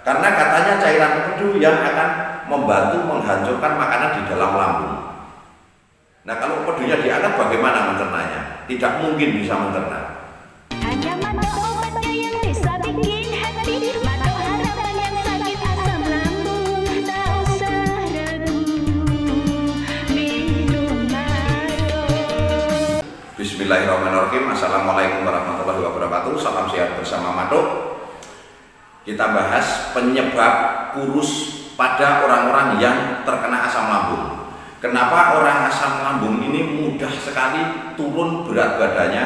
Karena katanya cairan empedu yang akan membantu menghancurkan makanan di dalam lambung. Nah, kalau empedunya diangkat bagaimana mencernanya? Tidak mungkin bisa mencerna. Hanya mata obatnya yang bisa bikin hati, mata harapan yang sakit asam lambung. Tak usah ragu, minum Mado. Bismillahirrahmanirrahim. Assalamualaikum warahmatullahi wabarakatuh. Salam sehat bersama Mado. Kita bahas penyebab kurus pada orang-orang yang terkena asam lambung. Kenapa orang asam lambung ini mudah sekali turun berat badannya,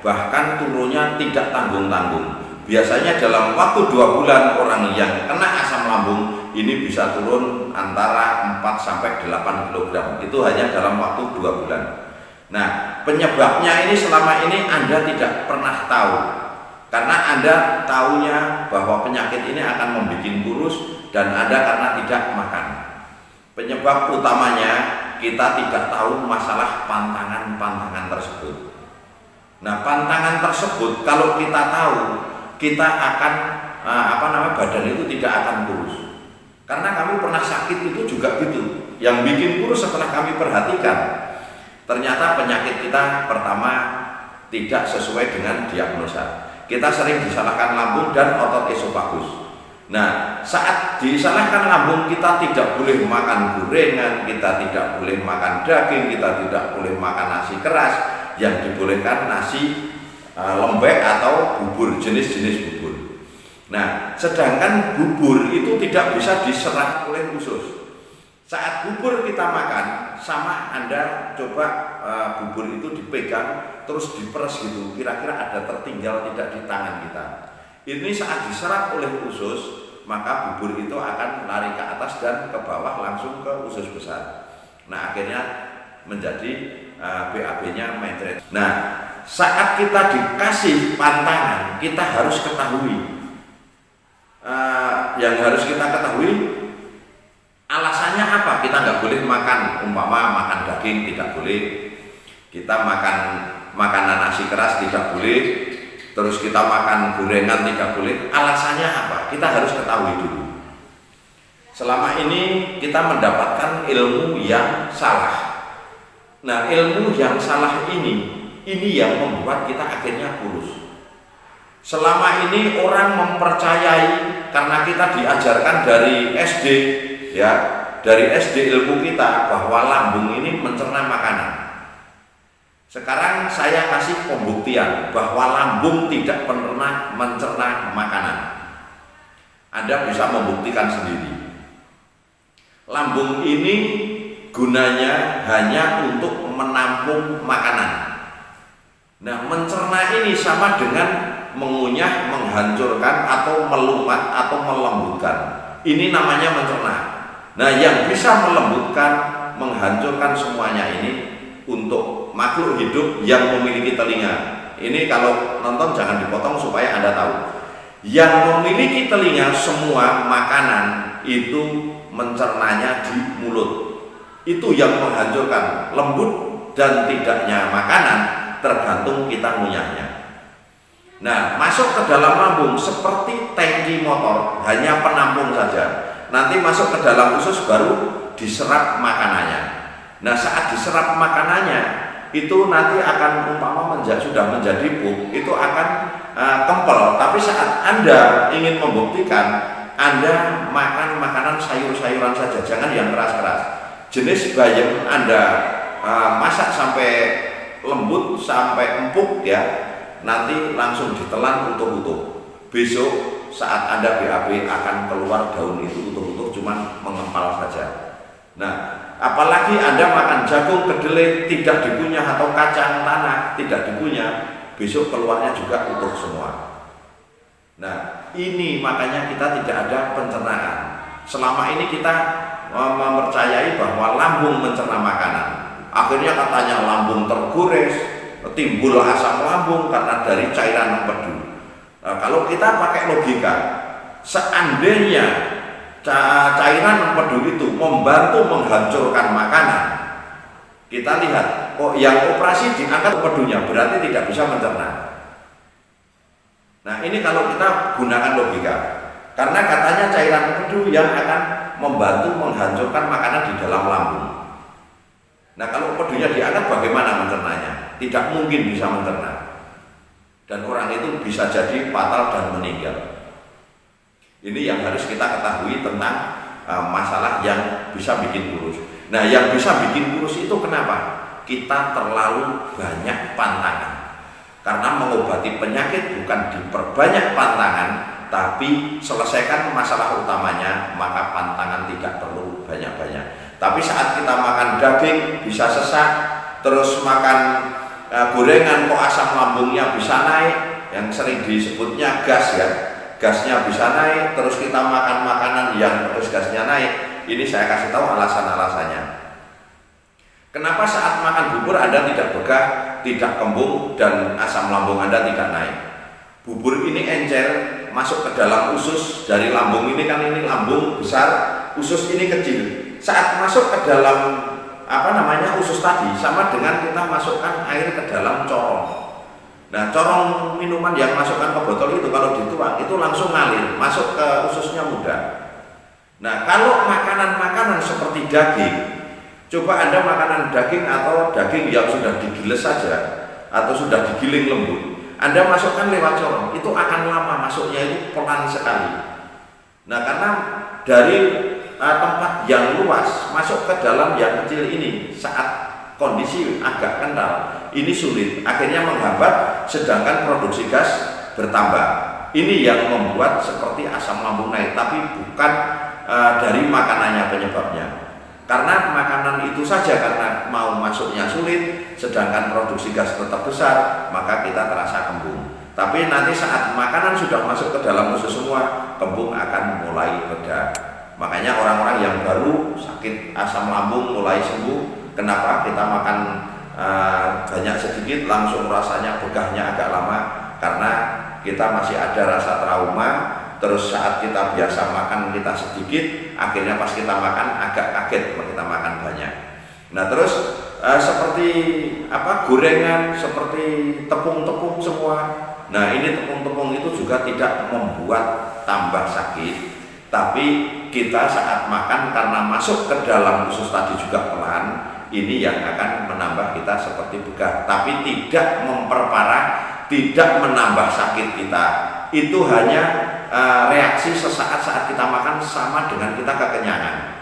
bahkan turunnya tidak tanggung-tanggung. Biasanya dalam waktu 2 bulan orang yang kena asam lambung ini bisa turun antara 4-8 kg. Itu hanya dalam waktu 2 bulan. Nah, penyebabnya ini selama ini Anda tidak pernah tahu. Karena Anda taunya bahwa penyakit ini akan membuat kurus dan Anda karena tidak makan. Penyebab utamanya kita tidak tahu masalah pantangan-pantangan tersebut. Nah, pantangan tersebut kalau kita tahu, kita akan badan itu tidak akan kurus. Karena kami pernah sakit itu juga gitu. Yang bikin kurus setelah kami perhatikan, ternyata penyakit kita pertama tidak sesuai dengan diagnosa. Kita sering disalahkan lambung dan otot esofagus. Nah, saat disalahkan lambung, kita tidak boleh makan gorengan, kita tidak boleh makan daging, kita tidak boleh makan nasi keras. Yang dibolehkan nasi lembek atau bubur, jenis-jenis bubur. Nah, sedangkan bubur itu tidak bisa diserap oleh usus. Saat bubur kita makan, sama Anda coba bubur itu dipegang terus diperes gitu, kira-kira ada tertinggal tidak di tangan kita. Ini saat diserap oleh usus, maka bubur itu akan lari ke atas dan ke bawah langsung ke usus besar. Nah, akhirnya menjadi BAB-nya mencret. Nah, saat kita dikasih pantangan, kita harus ketahui. Yang harus kita ketahui alasannya apa? Kita nggak boleh makan, umpama makan daging tidak boleh, kita makan makanan nasi keras tidak boleh, terus kita makan gorengan tidak boleh. Alasannya apa? Kita harus ketahui dulu. Selama ini kita mendapatkan ilmu yang salah. Nah, ilmu yang salah ini yang membuat kita akhirnya kurus. Selama ini orang mempercayai karena kita diajarkan dari SD, ya, dari SD ilmu kita bahwa lambung ini mencerna makanan. Sekarang saya kasih pembuktian bahwa lambung tidak pernah mencerna makanan. Anda bisa membuktikan sendiri. Lambung ini gunanya hanya untuk menampung makanan. Nah, mencerna ini sama dengan mengunyah, menghancurkan, atau melumat, atau melembutkan. Ini namanya mencerna. Nah, yang bisa melembutkan, menghancurkan semuanya ini untuk makhluk hidup yang memiliki telinga. Ini kalau nonton jangan dipotong supaya Anda tahu. Yang memiliki telinga, semua makanan itu mencernanya di mulut. Itu yang menghancurkan. Lembut dan tidaknya makanan tergantung kita ngunyahnya. Nah, masuk ke dalam lambung seperti tangki motor, hanya penampung saja. Nanti masuk ke dalam usus baru diserap makanannya. Nah, saat diserap makanannya itu nanti akan sudah menjadi pup, itu akan kempel. Tapi saat Anda ingin membuktikan, Anda makan makanan sayur-sayuran saja, jangan yang keras-keras. Jenis bayam Anda masak sampai lembut, sampai empuk ya, nanti langsung ditelan utuh-utuh. Besok saat Anda BAB akan keluar daun itu utuh-utuh, cuman mengempal saja. Nah, apalagi Anda makan jagung kedelai tidak dikunyah atau kacang tanah tidak dikunyah, besok keluarnya juga utuh semua. Nah, ini makanya kita tidak ada pencernaan. Selama ini kita mempercayai bahwa lambung mencerna makanan. Akhirnya katanya lambung tergores, timbul asam lambung karena dari cairan empedu. Nah, kalau kita pakai logika, seandainya cairan empedu itu membantu menghancurkan makanan, kita lihat, oh yang operasi diangkat empedunya berarti tidak bisa mencerna. Nah, ini kalau kita gunakan logika. Karena katanya cairan empedu yang akan membantu menghancurkan makanan di dalam lambung. Nah, kalau empedunya diangkat bagaimana mencernanya? Tidak mungkin bisa mencerna. Dan orang itu bisa jadi fatal dan meninggal. Ini yang harus kita ketahui tentang masalah yang bisa bikin kurus. Nah, yang bisa bikin kurus itu kenapa? Kita terlalu banyak pantangan. Karena mengobati penyakit bukan diperbanyak pantangan, tapi selesaikan masalah utamanya, maka pantangan tidak perlu banyak-banyak. Tapi saat kita makan daging bisa sesak, terus makan gorengan kok asam lambungnya bisa naik, yang sering disebutnya gas ya, gasnya bisa naik, terus kita makan makanan yang terus gasnya naik. Ini saya kasih tahu alasan-alasannya. Kenapa saat makan bubur Anda tidak begah, tidak kembung, dan asam lambung Anda tidak naik? Bubur ini encer, masuk ke dalam usus dari lambung ini, kan ini lambung besar, usus ini kecil. Saat masuk ke dalam usus tadi, sama dengan kita masukkan air ke dalam corong. Nah, corong minuman yang masukkan ke botol itu kalau dituang itu langsung ngalir, masuk ke ususnya mudah. Nah, kalau makanan-makanan seperti daging, coba Anda makanan daging atau daging yang sudah digiles saja atau sudah digiling lembut, Anda masukkan lewat corong, itu akan lama masuknya, itu pelan sekali. Nah, karena dari tempat yang luas masuk ke dalam yang kecil ini, saat kondisi agak kental, ini sulit, akhirnya menghambat, sedangkan produksi gas bertambah. Ini yang membuat seperti asam lambung naik, tapi bukan dari makanannya penyebabnya. Karena makanan itu saja, karena mau masuknya sulit, sedangkan produksi gas tetap besar, maka kita terasa kembung. Tapi nanti saat makanan sudah masuk ke dalam usus semua, kembung akan mulai reda. Makanya orang-orang yang baru sakit asam lambung mulai sembuh. Kenapa? Kita makan banyak sedikit langsung rasanya begahnya agak lama, karena kita masih ada rasa trauma. Terus saat kita biasa makan kita sedikit, akhirnya pas kita makan agak kaget kita makan banyak. Nah, terus seperti gorengan, seperti tepung-tepung semua. Nah, ini tepung-tepung itu juga tidak membuat tambah sakit, tapi kita saat makan karena masuk ke dalam usus tadi juga pelan, ini yang akan menambah kita seperti begah, tapi tidak memperparah, tidak menambah sakit kita. Itu hanya reaksi sesaat saat kita makan, sama dengan kita kekenyangan.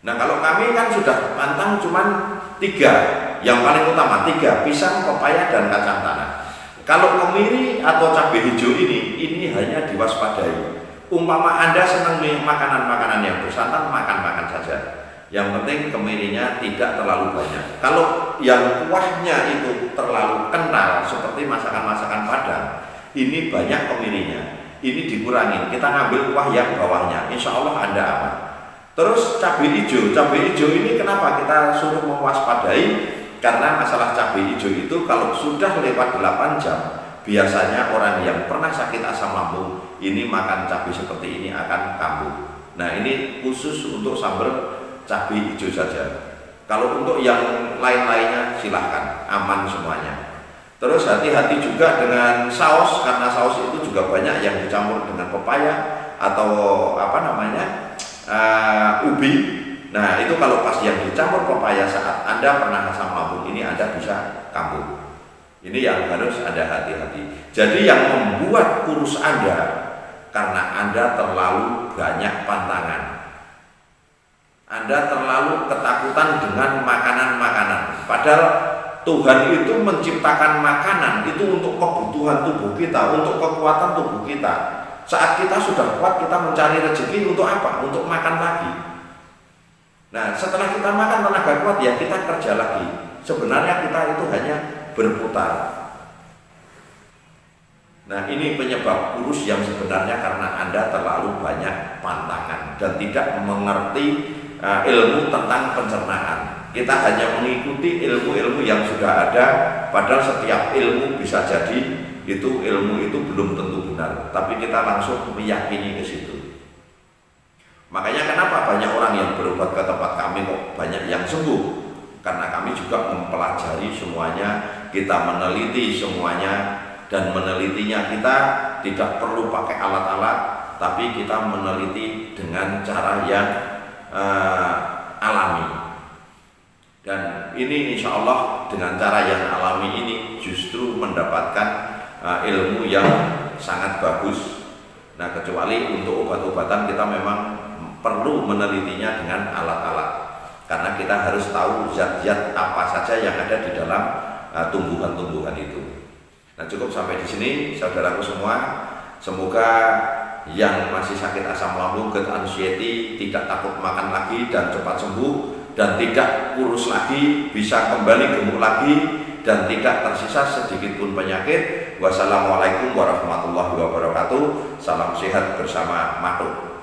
Nah, kalau kami kan sudah pantang cuman 3, yang paling utama 3, pisang, pepaya, dan kacang tanah. Kalau kemiri atau cabai hijau ini hanya diwaspadai. Umpama Anda senang makanan-makanan yang bersantan, makan-makan saja. Yang penting kemirinya tidak terlalu banyak. Kalau yang kuahnya itu terlalu kental, seperti masakan-masakan Padang, ini banyak kemirinya, ini dikurangin, kita ngambil kuah yang bawahnya, insya Allah Anda aman. Terus cabai hijau ini kenapa kita suruh mewaspadai? Karena masalah cabai hijau itu kalau sudah lewat 8 jam, biasanya orang yang pernah sakit asam lambung ini makan cabai seperti ini akan kambuh. Nah, ini khusus untuk sambal cabai hijau saja. Kalau untuk yang lain-lainnya silahkan, aman semuanya. Terus hati-hati juga dengan saus, karena saus itu juga banyak yang dicampur dengan pepaya atau ubi. Nah, itu kalau pas yang dicampur pepaya saat Anda pernah asam lambung, ini Anda bisa kambuh. Ini yang harus Anda hati-hati. Jadi yang membuat kurus Anda karena Anda terlalu banyak pantangan. Anda terlalu ketakutan dengan makanan-makanan. Padahal Tuhan itu menciptakan makanan itu untuk kebutuhan tubuh kita, untuk kekuatan tubuh kita. Saat kita sudah kuat, kita mencari rezeki untuk apa? Untuk makan lagi. Nah, setelah kita makan tenaga kuat, ya kita kerja lagi. Sebenarnya kita itu hanya berputar. Nah, ini penyebab kurus yang sebenarnya karena Anda terlalu banyak pantangan dan tidak mengerti ilmu tentang pencernaan. Kita hanya mengikuti ilmu-ilmu yang sudah ada, padahal setiap ilmu bisa jadi ilmu itu belum tentu benar, tapi kita langsung meyakini ke situ. Makanya kenapa banyak orang yang berobat ke tempat kami kok banyak yang sembuh? Karena kami juga mempelajari semuanya, kita meneliti semuanya, dan menelitinya kita tidak perlu pakai alat-alat, tapi kita meneliti dengan cara yang alami. Dan ini insya Allah dengan cara yang alami ini justru mendapatkan ilmu yang sangat bagus. Nah, kecuali untuk obat-obatan kita memang perlu menelitinya dengan alat-alat, karena kita harus tahu zat-zat apa saja yang ada di dalam tumbuhan-tumbuhan itu. Nah, cukup sampai di sini saudaraku semua. Semoga yang masih sakit asam lambung, GERD, anxiety tidak takut makan lagi dan cepat sembuh, dan tidak kurus lagi, bisa kembali gemuk lagi, dan tidak tersisa sedikit pun penyakit. Wassalamualaikum warahmatullahi wabarakatuh. Salam sehat bersama Matuk.